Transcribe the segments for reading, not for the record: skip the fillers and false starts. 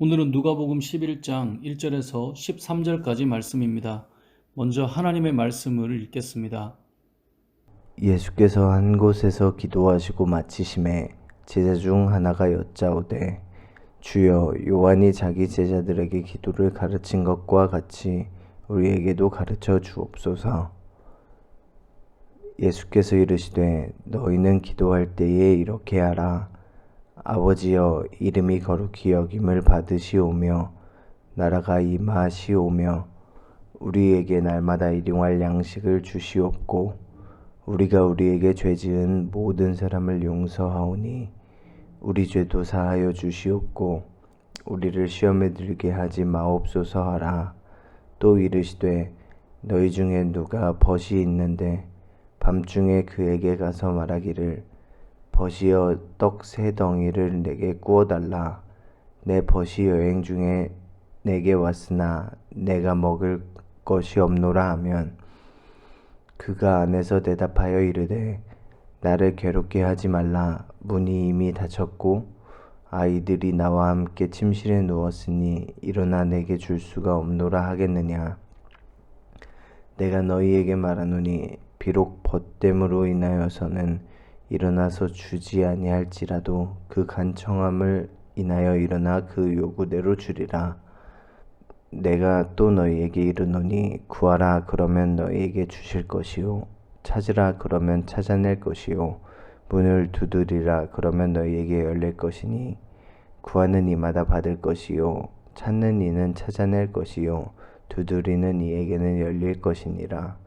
오늘은 누가복음 11장 1절에서 13절까지 말씀입니다. 먼저 하나님의 말씀을 읽겠습니다. 예수께서 한 곳에서 기도하시고 마치심에 제자 중 하나가 여짜오되 주여, 요한이 자기 제자들에게 기도를 가르친 것과 같이 우리에게도 가르쳐 주옵소서. 예수께서 이르시되 너희는 기도할 때에 이렇게 하라. 아버지여, 이름이 거룩히 여김을 받으시오며 나라가 임하시오며 우리에게 날마다 일용할 양식을 주시옵고 우리가 우리에게 죄 지은 모든 사람을 용서하오니 우리 죄도 사하여 주시옵고 우리를 시험에 들게 하지 마옵소서 하라. 또 이르시되 너희 중에 누가 벗이 있는데 밤중에 그에게 가서 말하기를 벗이여, 떡 3덩이를 내게 구워달라. 내 벗이 여행 중에 내게 왔으나 내가 먹을 것이 없노라 하면 그가 안에서 대답하여 이르되 나를 괴롭게 하지 말라. 문이 이미 닫혔고 아이들이 나와 함께 침실에 누웠으니 일어나 내게 줄 수가 없노라 하겠느냐. 내가 너희에게 말하노니 비록 벗됨으로 인하여서는 일어나서 주지 아니할지라도 그 간청함을 인하여 일어나 그 요구대로 주리라. 내가 또 너희에게 이르노니 구하라 그러면 너희에게 주실 것이요 찾으라 그러면 찾아낼 것이요 문을 두드리라 그러면 너희에게 열릴 것이니 구하는 이마다 받을 것이요 찾는 이는 찾아낼 것이요 두드리는 이에게는 열릴 것이니라.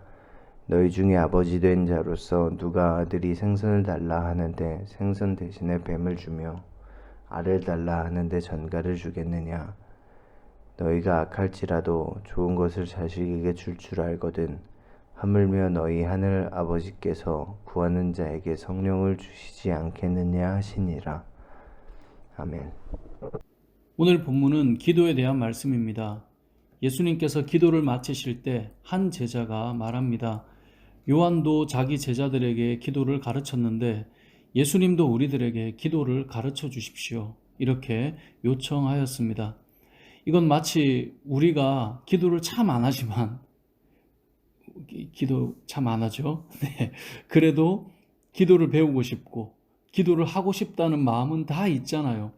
너희 중에 아버지 된 자로서 누가 아들이 생선을 달라 하는데 생선 대신에 뱀을 주며 알을 달라 하는데 전갈을 주겠느냐. 너희가 악할지라도 좋은 것을 자식에게 줄 알거든 하물며 너희 하늘 아버지께서 구하는 자에게 성령을 주시지 않겠느냐 하시니라. 아멘. 오늘 본문은 기도에 대한 말씀입니다. 예수님께서 기도를 마치실 때 한 제자가 말합니다. 요한도 자기 제자들에게 기도를 가르쳤는데 예수님도 우리들에게 기도를 가르쳐 주십시오. 이렇게 요청하였습니다. 이건 마치 우리가 기도를 참 안 하지만, 기도 참 안 하죠. 네. 그래도 기도를 배우고 싶고 기도를 하고 싶다는 마음은 다 있잖아요.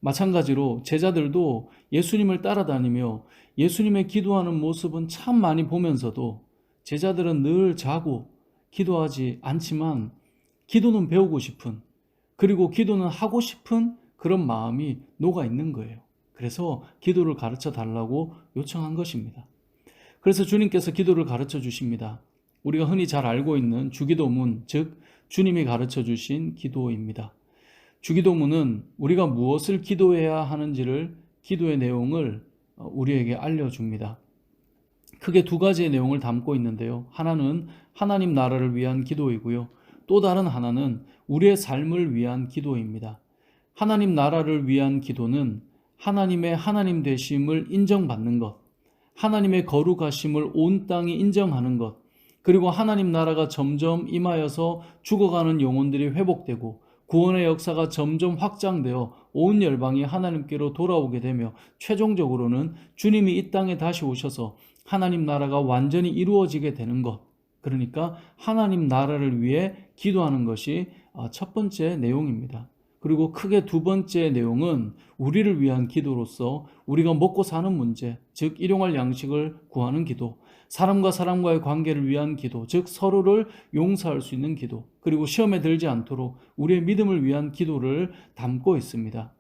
마찬가지로 제자들도 예수님을 따라다니며 예수님의 기도하는 모습은 참 많이 보면서도 제자들은 늘 자고 기도하지 않지만 기도는 배우고 싶은, 그리고 기도는 하고 싶은 그런 마음이 녹아 있는 거예요. 그래서 기도를 가르쳐 달라고 요청한 것입니다. 그래서 주님께서 기도를 가르쳐 주십니다. 우리가 흔히 잘 알고 있는 주기도문, 즉 주님이 가르쳐 주신 기도입니다. 주기도문은 우리가 무엇을 기도해야 하는지를, 기도의 내용을 우리에게 알려줍니다. 크게 두 가지의 내용을 담고 있는데요. 하나는 하나님 나라를 위한 기도이고요. 또 다른 하나는 우리의 삶을 위한 기도입니다. 하나님 나라를 위한 기도는 하나님의 하나님 되심을 인정받는 것, 하나님의 거룩하심을 온 땅이 인정하는 것, 그리고 하나님 나라가 점점 임하여서 죽어가는 영혼들이 회복되고 구원의 역사가 점점 확장되어 온 열방이 하나님께로 돌아오게 되며 최종적으로는 주님이 이 땅에 다시 오셔서 하나님 나라가 완전히 이루어지게 되는 것, 그러니까 하나님 나라를 위해 기도하는 것이 첫 번째 내용입니다. 그리고 크게 두 번째 내용은 우리를 위한 기도로서 우리가 먹고 사는 문제, 즉 일용할 양식을 구하는 기도, 사람과 사람과의 관계를 위한 기도, 즉 서로를 용서할 수 있는 기도, 그리고 시험에 들지 않도록 우리의 믿음을 위한 기도를 담고 있습니다.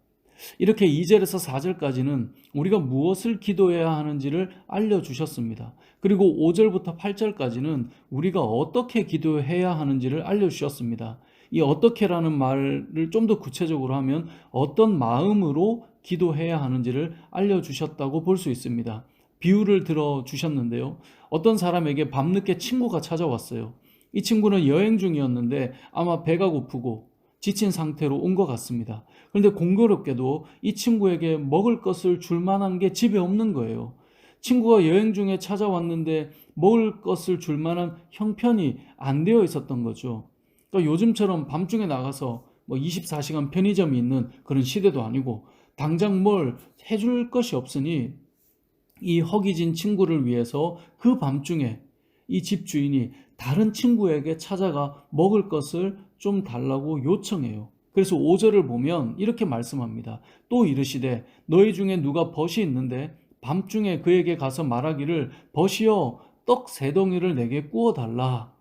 이렇게 2절에서 4절까지는 우리가 무엇을 기도해야 하는지를 알려주셨습니다. 그리고 5절부터 8절까지는 우리가 어떻게 기도해야 하는지를 알려주셨습니다. 이 어떻게라는 말을 좀 더 구체적으로 하면 어떤 마음으로 기도해야 하는지를 알려주셨다고 볼 수 있습니다. 비유를 들어주셨는데요. 어떤 사람에게 밤늦게 친구가 찾아왔어요. 이 친구는 여행 중이었는데 아마 배가 고프고 지친 상태로 온 것 같습니다. 그런데 공교롭게도 이 친구에게 먹을 것을 줄 만한 게 집에 없는 거예요. 친구가 여행 중에 찾아왔는데 먹을 것을 줄 만한 형편이 안 되어 있었던 거죠. 그러니까 요즘처럼 밤중에 나가서 24시간 편의점이 있는 그런 시대도 아니고 당장 뭘 해줄 것이 없으니 이 허기진 친구를 위해서 그 밤중에 이 집주인이 다른 친구에게 찾아가 먹을 것을 좀 달라고 요청해요. 그래서 5절을 보면 이렇게 말씀합니다. 또 이르시되 너희 중에 누가 벗이 있는데 밤중에 그에게 가서 말하기를 벗이여 떡 3덩이를 내게 구워달라.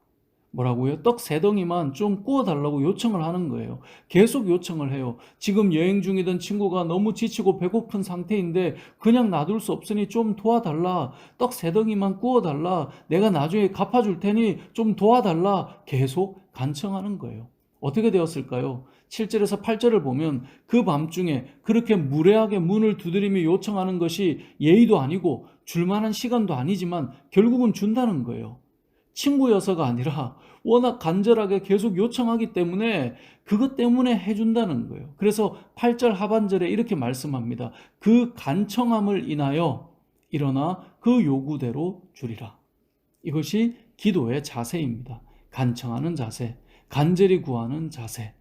뭐라고요? 떡 3덩이만 좀 구워달라고 요청을 하는 거예요. 계속 요청을 해요. 지금 여행 중이던 친구가 너무 지치고 배고픈 상태인데 그냥 놔둘 수 없으니 좀 도와달라. 떡 3덩이만 구워달라. 내가 나중에 갚아줄 테니 좀 도와달라. 계속 간청하는 거예요. 어떻게 되었을까요? 7절에서 8절을 보면 그 밤중에 그렇게 무례하게 문을 두드리며 요청하는 것이 예의도 아니고 줄만한 시간도 아니지만 결국은 준다는 거예요. 친구여서가 아니라 워낙 간절하게 계속 요청하기 때문에 그것 때문에 해준다는 거예요. 그래서 8절 하반절에 이렇게 말씀합니다. 그 간청함을 인하여 일어나 그 요구대로 주리라. 이것이 기도의 자세입니다. 간청하는 자세, 간절히 구하는 자세.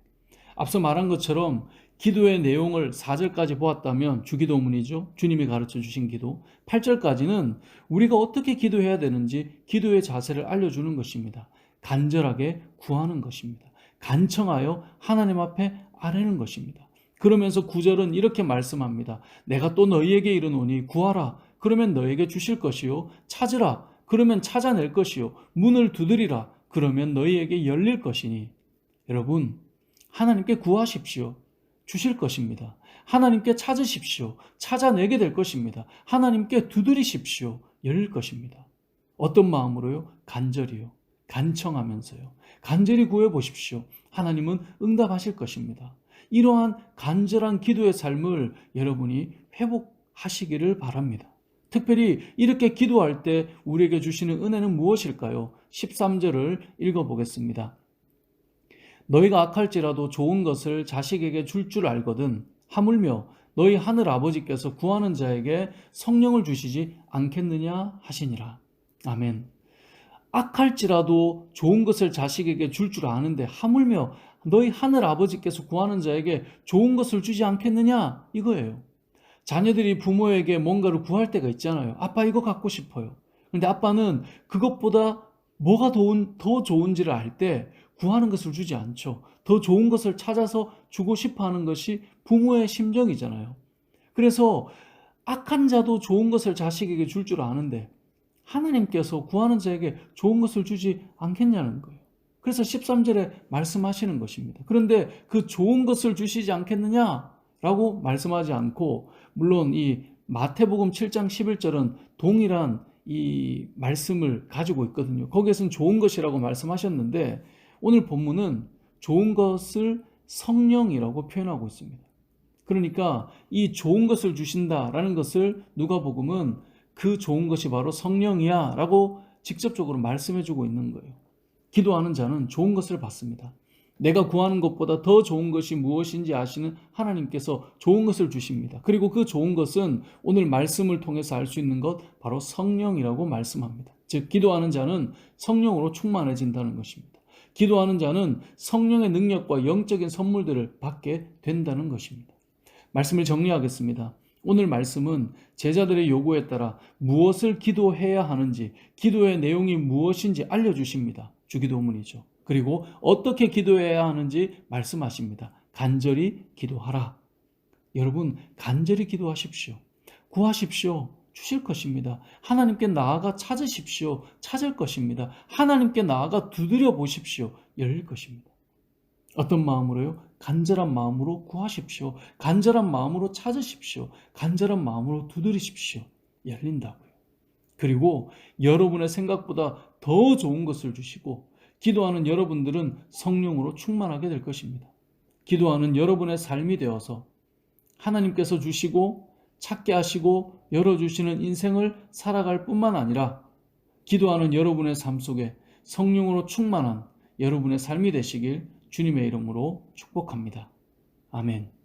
앞서 말한 것처럼 기도의 내용을 4절까지 보았다면 주기도문이죠. 주님이 가르쳐 주신 기도. 8절까지는 우리가 어떻게 기도해야 되는지 기도의 자세를 알려주는 것입니다. 간절하게 구하는 것입니다. 간청하여 하나님 앞에 아뢰는 것입니다. 그러면서 9절은 이렇게 말씀합니다. 내가 또 너희에게 이르노니 구하라. 그러면 너에게 주실 것이요. 찾으라. 그러면 찾아낼 것이요. 문을 두드리라. 그러면 너희에게 열릴 것이니. 여러분, 하나님께 구하십시오. 주실 것입니다. 하나님께 찾으십시오. 찾아내게 될 것입니다. 하나님께 두드리십시오. 열릴 것입니다. 어떤 마음으로요? 간절히요. 간청하면서요. 간절히 구해 보십시오. 하나님은 응답하실 것입니다. 이러한 간절한 기도의 삶을 여러분이 회복하시기를 바랍니다. 특별히 이렇게 기도할 때 우리에게 주시는 은혜는 무엇일까요? 13절을 읽어보겠습니다. 너희가 악할지라도 좋은 것을 자식에게 줄 줄 알거든 하물며 너희 하늘 아버지께서 구하는 자에게 성령을 주시지 않겠느냐 하시니라. 아멘. 악할지라도 좋은 것을 자식에게 줄 줄 아는데 하물며 너희 하늘 아버지께서 구하는 자에게 좋은 것을 주지 않겠느냐 이거예요. 자녀들이 부모에게 뭔가를 구할 때가 있잖아요. 아빠 이거 갖고 싶어요. 근데 아빠는 그것보다 뭐가 더 좋은지를 알 때 구하는 것을 주지 않죠. 더 좋은 것을 찾아서 주고 싶어 하는 것이 부모의 심정이잖아요. 그래서 악한 자도 좋은 것을 자식에게 줄 줄 아는데 하나님께서 구하는 자에게 좋은 것을 주지 않겠냐는 거예요. 그래서 13절에 말씀하시는 것입니다. 그런데 그 좋은 것을 주시지 않겠느냐라고 말씀하지 않고, 물론 이 마태복음 7장 11절은 동일한 이 말씀을 가지고 있거든요. 거기에서는 좋은 것이라고 말씀하셨는데 오늘 본문은 좋은 것을 성령이라고 표현하고 있습니다. 그러니까 이 좋은 것을 주신다라는 것을 누가복음은 그 좋은 것이 바로 성령이야 라고 직접적으로 말씀해주고 있는 거예요. 기도하는 자는 좋은 것을 받습니다. 내가 구하는 것보다 더 좋은 것이 무엇인지 아시는 하나님께서 좋은 것을 주십니다. 그리고 그 좋은 것은 오늘 말씀을 통해서 알 수 있는 것 바로 성령이라고 말씀합니다. 즉 기도하는 자는 성령으로 충만해진다는 것입니다. 기도하는 자는 성령의 능력과 영적인 선물들을 받게 된다는 것입니다. 말씀을 정리하겠습니다. 오늘 말씀은 제자들의 요구에 따라 무엇을 기도해야 하는지, 기도의 내용이 무엇인지 알려주십니다. 주기도문이죠. 그리고 어떻게 기도해야 하는지 말씀하십니다. 간절히 기도하라. 여러분, 간절히 기도하십시오. 구하십시오. 주실 것입니다. 하나님께 나아가 찾으십시오. 찾을 것입니다. 하나님께 나아가 두드려 보십시오. 열릴 것입니다. 어떤 마음으로요? 간절한 마음으로 구하십시오. 간절한 마음으로 찾으십시오. 간절한 마음으로 두드리십시오. 열린다고요. 그리고 여러분의 생각보다 더 좋은 것을 주시고 기도하는 여러분들은 성령으로 충만하게 될 것입니다. 기도하는 여러분의 삶이 되어서 하나님께서 주시고 찾게 하시고 열어주시는 인생을 살아갈 뿐만 아니라 기도하는 여러분의 삶 속에 성령으로 충만한 여러분의 삶이 되시길 주님의 이름으로 축복합니다. 아멘.